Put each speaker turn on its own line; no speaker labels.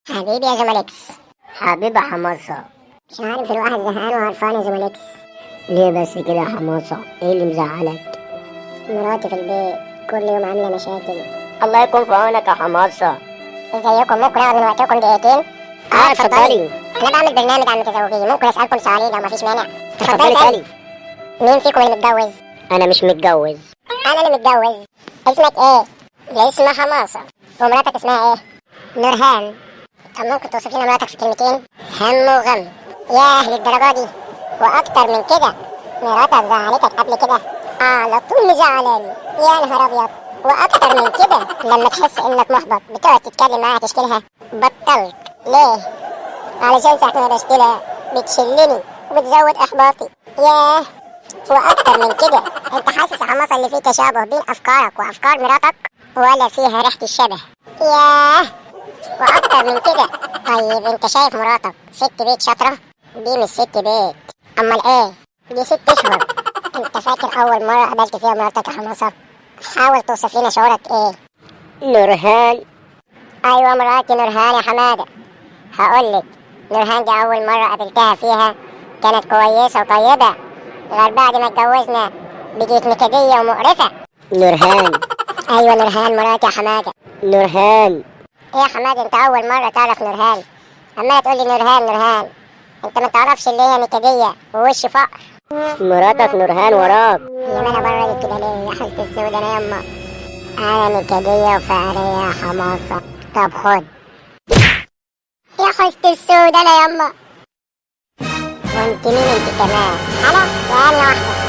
حبيبي يا زمالكس.
حبيبي حماصة.
مش عارف الواحد زهقان وقرفان يا زمالكس.
ليه بس كده يا حماصة؟ ايه اللي مزعلك؟
مراتي في البيت كل يوم عاملة مشاكل.
الله يكون في عونك يا حماصة.
ازيكم؟ ممكن اخد من وقتكم دقيقتين؟
اتفضلي.
انا بعمل برنامج عن التزوجية، ممكن اسألكم سؤالين لو مفيش مانع؟
اتفضلي سالي.
مين فيكم اللي متجوز؟
انا مش متجوز.
انا اللي متجوز. اسمك ايه؟ اللي اسمها حماصة. ومراتك اسمها ايه؟ نورهان. طب ممكن توصف لنا مراتك في كلمتين؟ هم وغم. ياه للدرجة دي؟ واكتر من كده؟ مراتك زعلتك قبل كده؟ على طول مزعلاني. يا نهار ابيض. واكتر من كده لما تحس انك محبط بتقعد تتكلم معاها تشكيلها؟ بطلت ليه؟ علشان ساعة ما بشكلها بتشلني وبتزود احباطي. ياه. واكتر من كده، انت حاسس يا حماصة اللي فيه تشابه بين افكارك وافكار مراتك ولا فيها ريحة الشبه؟ ياه. واكتر من كده. طيب انت شايف مراتك ست بيت شاطرة؟ دي مش ست بيت. امال ايه؟ دي 6 اشهر. انت فاكر اول مرة قابلت فيها مراتك يا حماصة؟ حاول توصف لنا شعورك ايه؟
نورهان.
ايوه مراتي نورهان يا حمادة. هقولك، نورهان دي اول مرة قابلتها فيها كانت كويسة وطيبة، غير بعد ما اتجوزنا بقيت نكدية ومقرفة.
نورهان.
ايوه نورهان مراتي يا حمادة.
نورهان.
ايه يا حمادة، انت اول مرة تعرف نورهان، عمالة تقولي نورهان نورهان. انت ما تعرفش اللي هي نكدية ووش فقر.
مراتك نورهان وراك.
يا ما انا بره كده ليه يا حالة السودة؟ انا يما انا نكدية وفقرية يا حماصة. طب خد يا حالة السودة انا يما. وانت مين انت كمان؟ انا سؤال واحدة،